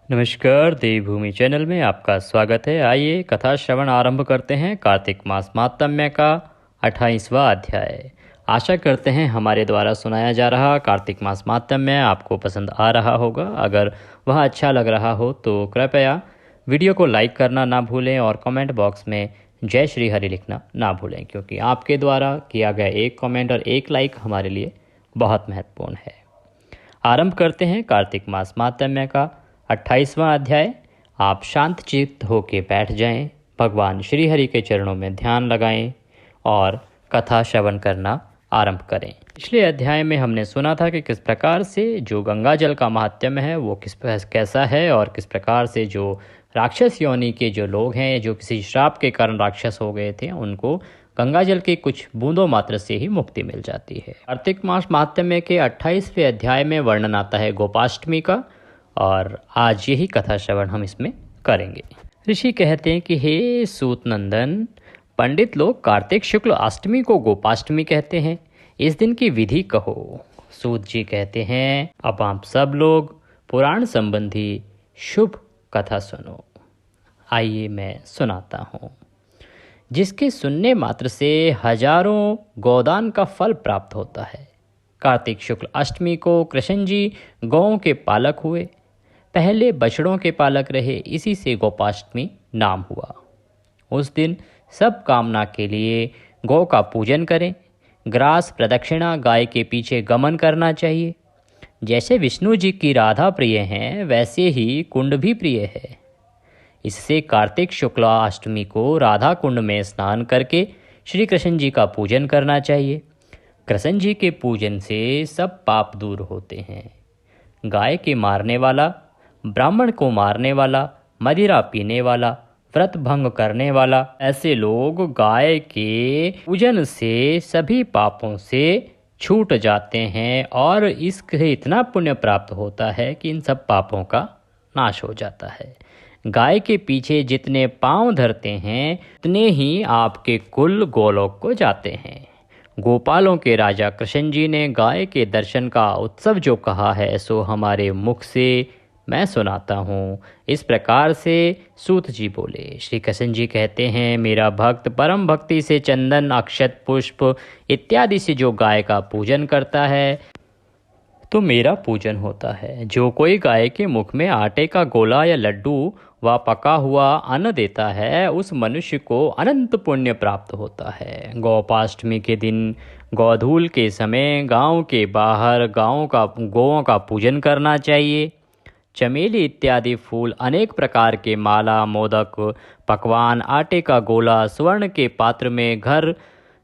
नमस्कार, देवभूमि चैनल में आपका स्वागत है। आइए कथा श्रवण आरंभ करते हैं। कार्तिक मास माहात्म्य का 28वां अध्याय। आशा करते हैं हमारे द्वारा सुनाया जा रहा कार्तिक मास माहात्म्य आपको पसंद आ रहा होगा। अगर वह अच्छा लग रहा हो तो कृपया वीडियो को लाइक करना ना भूलें और कमेंट बॉक्स में जय श्री हरि लिखना ना भूलें, क्योंकि आपके द्वारा किया गया एक कमेंट और एक लाइक हमारे लिए बहुत महत्वपूर्ण है। आरंभ करते हैं कार्तिक मास माहात्म्य का 28वां अध्याय। आप शांत चित्त होके बैठ जाएं, भगवान श्री हरि के चरणों में ध्यान लगाएं और कथा श्रवण करना आरंभ करें। पिछले अध्याय में हमने सुना था कि किस प्रकार से जो गंगा जल का महात्म्य है वो कैसा है, और किस प्रकार से जो राक्षस योनि के जो लोग हैं, जो किसी श्राप के कारण राक्षस हो गए थे, उनको गंगा जल के कुछ बूंदों मात्र से ही मुक्ति मिल जाती है। कार्तिक मास महात्म्य के 28वें अध्याय में वर्णन आता है गोपाष्टमी का, और आज यही कथा श्रवण हम इसमें करेंगे। ऋषि कहते हैं कि हे सूत नंदन, पंडित लोग कार्तिक शुक्ल अष्टमी को गोपाष्टमी कहते हैं। इस दिन की विधि कहो। सूत जी कहते हैं, अब आप सब लोग पुराण संबंधी शुभ कथा सुनो। आइए मैं सुनाता हूँ। जिसके सुनने मात्र से हजारों गोदान का फल प्राप्त होता है। कार्तिक शुक्ल अष्टमी को कृष्ण जी गौओं के पालक हुए। पहले बछड़ों के पालक रहे, इसी से गोपाष्टमी नाम हुआ। उस दिन सब कामना के लिए गौ का पूजन करें। ग्रास प्रदक्षिणा गाय के पीछे गमन करना चाहिए। जैसे विष्णु जी की राधा प्रिय हैं, वैसे ही कुंड भी प्रिय है। इससे कार्तिक शुक्ला अष्टमी को राधा कुंड में स्नान करके श्री कृष्ण जी का पूजन करना चाहिए। कृष्ण जी के पूजन से सब पाप दूर होते हैं। गाय के मारने वाला, ब्राह्मण को मारने वाला, मदिरा पीने वाला, व्रत भंग करने वाला, ऐसे लोग गाय के पूजन से सभी पापों से छूट जाते हैं और इससे इतना पुण्य प्राप्त होता है कि इन सब पापों का नाश हो जाता है। गाय के पीछे जितने पांव धरते हैं उतने ही आपके कुल गोलोक को जाते हैं। गोपालों के राजा कृष्ण जी ने गाय के दर्शन का उत्सव जो कहा है, सो हमारे मुख से मैं सुनाता हूँ। इस प्रकार से सूत जी बोले। श्री कृष्ण जी कहते हैं, मेरा भक्त परम भक्ति से चंदन, अक्षत, पुष्प इत्यादि से जो गाय का पूजन करता है तो मेरा पूजन होता है। जो कोई गाय के मुख में आटे का गोला या लड्डू व पका हुआ अन्न देता है, उस मनुष्य को अनंत पुण्य प्राप्त होता है। गोपाष्टमी के दिन गोधूल के समय गांव के बाहर गौओं का पूजन करना चाहिए। चमेली इत्यादि फूल, अनेक प्रकार के माला, मोदक, पकवान, आटे का गोला स्वर्ण के पात्र में घर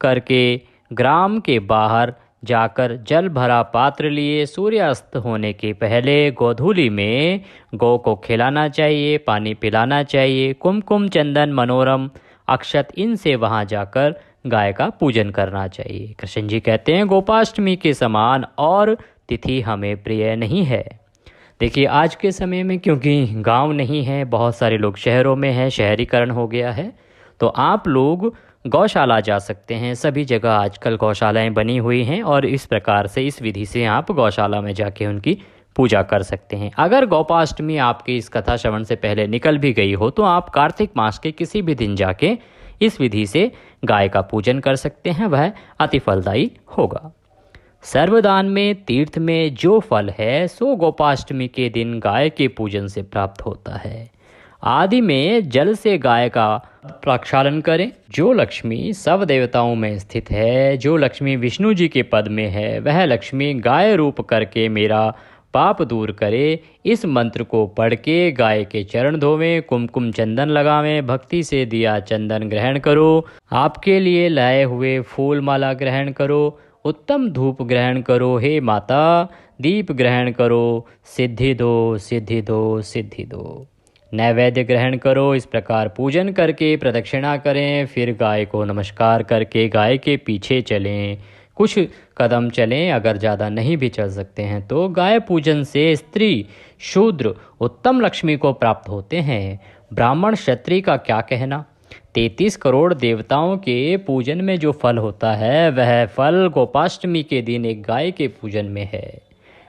करके ग्राम के बाहर जाकर जल भरा पात्र लिए सूर्यास्त होने के पहले गोधूली में गौ को खिलाना चाहिए, पानी पिलाना चाहिए। कुमकुम, चंदन, मनोरम, अक्षत, इनसे वहाँ जाकर गाय का पूजन करना चाहिए। कृष्ण जी कहते हैं, गोपाष्टमी के समान और तिथि हमें प्रिय नहीं है। देखिए, आज के समय में क्योंकि गांव नहीं है, बहुत सारे लोग शहरों में हैं, शहरीकरण हो गया है, तो आप लोग गौशाला जा सकते हैं। सभी जगह आजकल गौशालाएं बनी हुई हैं और इस प्रकार से, इस विधि से आप गौशाला में जाके उनकी पूजा कर सकते हैं। अगर गोपाष्टमी आपकी इस कथा श्रवण से पहले निकल भी गई हो तो आप कार्तिक मास के किसी भी दिन जाके इस विधि से गाय का पूजन कर सकते हैं, वह अति फलदायी होगा। सर्वदान में, तीर्थ में जो फल है सो गोपाष्टमी के दिन गाय के पूजन से प्राप्त होता है। आदि में जल से गाय का प्रक्षालन करें। जो लक्ष्मी सब देवताओं में स्थित है, जो लक्ष्मी विष्णु जी के पद में है, वह लक्ष्मी गाय रूप करके मेरा पाप दूर करे। इस मंत्र को पढ़ के गाय के चरण धोवें, कुमकुम चंदन लगावें, भक्ति से दिया चंदन ग्रहण करो, आपके लिए लाए हुए फूल माला ग्रहण करो, उत्तम धूप ग्रहण करो, हे माता दीप ग्रहण करो, सिद्धि दो, सिद्धि दो, सिद्धि दो। नैवेद्य ग्रहण करो। इस प्रकार पूजन करके प्रदक्षिणा करें, फिर गाय को नमस्कार करके गाय के पीछे चलें। कुछ कदम चलें, अगर ज़्यादा नहीं भी चल सकते हैं तो। गाय पूजन से स्त्री, शूद्र, उत्तम लक्ष्मी को प्राप्त होते हैं। ब्राह्मण, क्षत्रिय का क्या कहना। 33 करोड़ देवताओं के पूजन में जो फल होता है, वह फल गोपाष्टमी के दिन एक गाय के पूजन में है।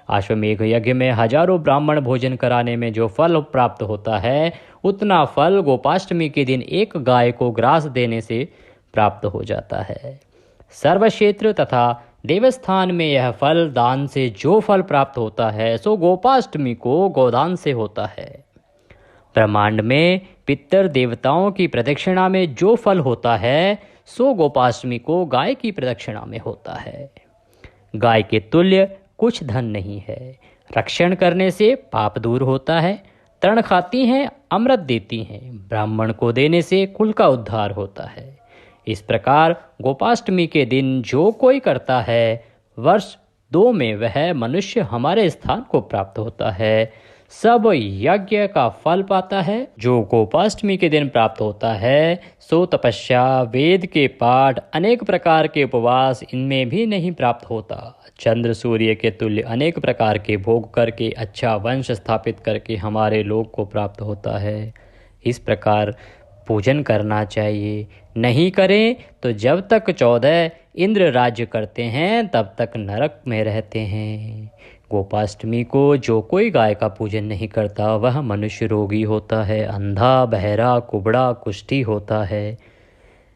अश्वमेध यज्ञ में हजारों ब्राह्मण भोजन कराने में जो फल प्राप्त होता है, उतना फल गोपाष्टमी के दिन एक गाय को ग्रास देने से प्राप्त हो जाता है। सर्वक्षेत्र तथा देवस्थान में यह फल दान से जो फल प्राप्त होता है, सो गोपाष्टमी को गोदान से होता है। ब्रह्मांड में पितर देवताओं की प्रदक्षिणा में जो फल होता है, सो गोपाष्टमी को गाय की प्रदक्षिणा में होता है। गाय के तुल्य कुछ धन नहीं है। रक्षण करने से पाप दूर होता है। तृण खाती हैं, अमृत देती हैं। ब्राह्मण को देने से कुल का उद्धार होता है। इस प्रकार गोपाष्टमी के दिन जो कोई करता है, वर्ष 2 में वह मनुष्य हमारे स्थान को प्राप्त होता है, सब यज्ञ का फल पाता है। जो गोपाष्टमी के दिन प्राप्त होता है, सो तपस्या, वेद के पाठ, अनेक प्रकार के उपवास इनमें भी नहीं प्राप्त होता। चंद्र सूर्य के तुल्य अनेक प्रकार के भोग करके, अच्छा वंश स्थापित करके हमारे लोक को प्राप्त होता है। इस प्रकार पूजन करना चाहिए। नहीं करें तो जब तक 14 इंद्र राज्य करते हैं, तब तक नरक में रहते हैं। गोपाष्टमी को जो कोई गाय का पूजन नहीं करता, वह मनुष्य रोगी होता है, अंधा, बहरा, कुबड़ा, कुष्ठी होता है,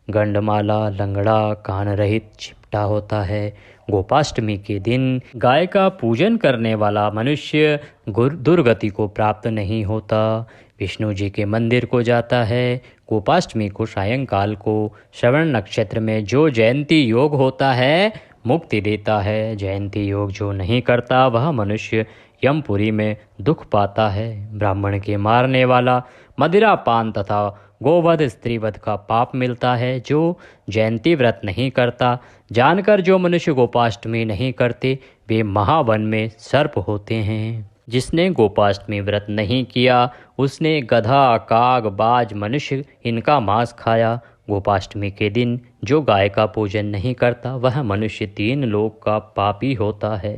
गंडमाला, लंगड़ा, कान रहित, चिपटा होता है। गोपाष्टमी के दिन गाय का पूजन करने वाला मनुष्य दुर्गति को प्राप्त नहीं होता, विष्णु जी के मंदिर को जाता है। गोपाष्टमी को सायंकाल को श्रवण नक्षत्र में जो जयंती योग होता है, मुक्ति देता है। जयंती योग जो नहीं करता, वह मनुष्य यमपुरी में दुख पाता है। ब्राह्मण के मारने वाला मदिरा पान तथा गोवध स्त्रीवध का पाप मिलता है। जो जयंती व्रत नहीं करता, जानकर जो मनुष्य गोपाष्टमी नहीं करते, वे महावन में सर्प होते हैं। जिसने गोपाष्टमी व्रत नहीं किया, उसने गधा, काग, बाज, मनुष्य इनका मांस खाया। गोपाष्टमी के दिन जो गाय का पूजन नहीं करता, वह मनुष्य 3 लोक का पापी होता है।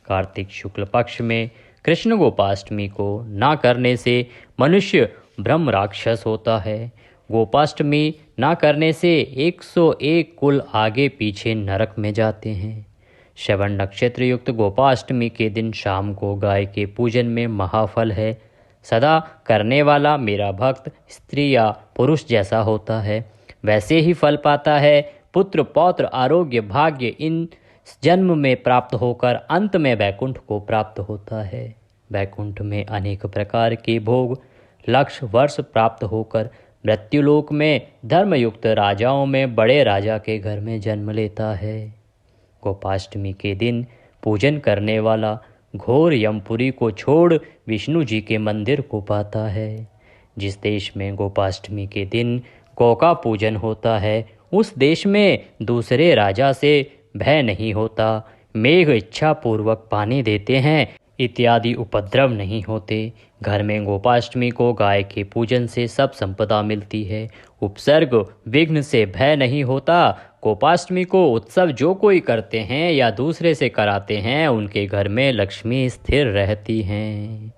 कार्तिक शुक्ल पक्ष में कृष्ण गोपाष्टमी को ना करने से मनुष्य ब्रह्म राक्षस होता है। गोपाष्टमी ना करने से 101 कुल आगे पीछे नरक में जाते हैं। श्रवण नक्षत्र युक्त गोपाष्टमी के दिन शाम को गाय के पूजन में महाफल है। सदा करने वाला मेरा भक्त स्त्री या पुरुष जैसा होता है, वैसे ही फल पाता है। पुत्र, पौत्र, आरोग्य, भाग्य इन जन्म में प्राप्त होकर अंत में वैकुंठ को प्राप्त होता है। वैकुंठ में अनेक प्रकार के भोग, लक्ष्य वर्ष प्राप्त होकर मृत्युलोक में धर्मयुक्त राजाओं में बड़े राजा के घर में जन्म लेता है। गोपाष्टमी के दिन पूजन करने वाला घोर यमपुरी को छोड़ विष्णु जी के मंदिर को पाता है। जिस देश में गोपाष्टमी के दिन गौ का पूजन होता है, उस देश में दूसरे राजा से भय नहीं होता। मेघ इच्छा पूर्वक पानी देते हैं, इत्यादि उपद्रव नहीं होते। घर में गोपाष्टमी को गाय के पूजन से सब संपदा मिलती है। उपसर्ग विघ्न से भय नहीं होता। गोपाष्टमी को उत्सव जो कोई करते हैं या दूसरे से कराते हैं, उनके घर में लक्ष्मी स्थिर रहती हैं।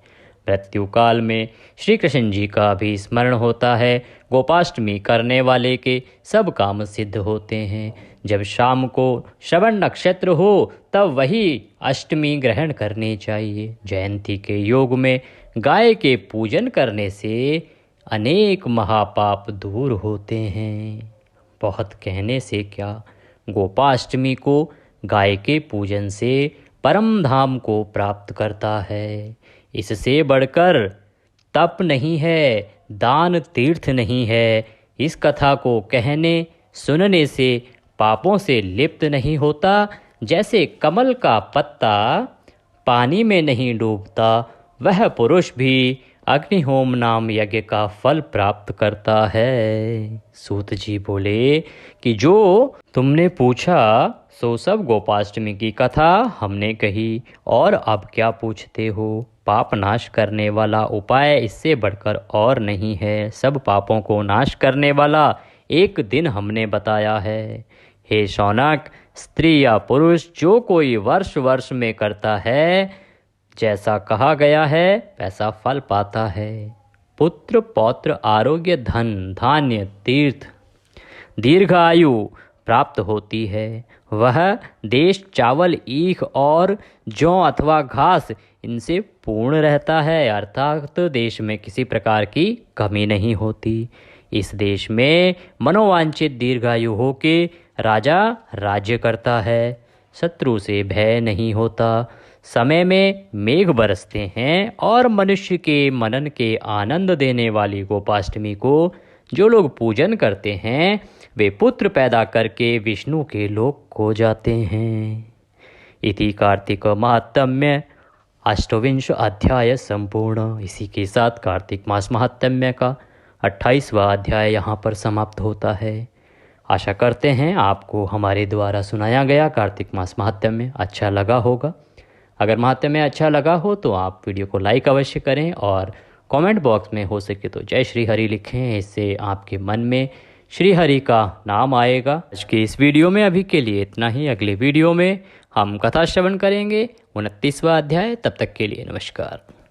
मृत्यु काल में श्री कृष्ण जी का भी स्मरण होता है। गोपाष्टमी करने वाले के सब काम सिद्ध होते हैं। जब शाम को श्रवण नक्षत्र हो, तब वही अष्टमी ग्रहण करनी चाहिए। जयंती के योग में गाय के पूजन करने से अनेक महापाप दूर होते हैं। बहुत कहने से क्या, गोपाष्टमी को गाय के पूजन से परम धाम को प्राप्त करता है। इससे बढ़कर तप नहीं है, दान तीर्थ नहीं है। इस कथा को कहने सुनने से पापों से लिप्त नहीं होता। जैसे कमल का पत्ता पानी में नहीं डूबता, वह पुरुष भी अग्निहोम नाम यज्ञ का फल प्राप्त करता है। सूत जी बोले कि जो तुमने पूछा सो सब गोपाष्टमी की कथा हमने कही, और अब क्या पूछते हो। पाप नाश करने वाला उपाय इससे बढ़कर और नहीं है। सब पापों को नाश करने वाला एक दिन हमने बताया है। हे शौनक, स्त्री या पुरुष जो कोई वर्ष वर्ष में करता है, जैसा कहा गया है वैसा फल पाता है। पुत्र, पौत्र, आरोग्य, धन, धान्य, तीर्थ, दीर्घ आयु, प्राप्त होती है। वह देश चावल, ईख और जौ अथवा घास इनसे पूर्ण रहता है, अर्थात देश में किसी प्रकार की कमी नहीं होती। इस देश में मनोवांछित दीर्घायु हो के राजा राज्य करता है। शत्रु से भय नहीं होता। समय में मेघ बरसते हैं और मनुष्य के मनन के आनंद देने वाली गोपाष्टमी को जो लोग पूजन करते हैं वे पुत्र पैदा करके विष्णु के लोक को जाते हैं। इति कार्तिक महात्म्य अष्टविंश अध्याय संपूर्ण। इसी के साथ कार्तिक मास महात्म्य का 28वां अध्याय यहाँ पर समाप्त होता है। आशा करते हैं आपको हमारे द्वारा सुनाया गया कार्तिक मास महात्म्य अच्छा लगा होगा। अगर महात्म्य अच्छा लगा हो तो आप वीडियो को लाइक अवश्य करें और कमेंट बॉक्स में हो सके तो जय श्री हरि लिखें। इससे आपके मन में श्री हरि का नाम आएगा। आज के इस वीडियो में अभी के लिए इतना ही। अगले वीडियो में हम कथा श्रवण करेंगे 29वां अध्याय। तब तक के लिए नमस्कार।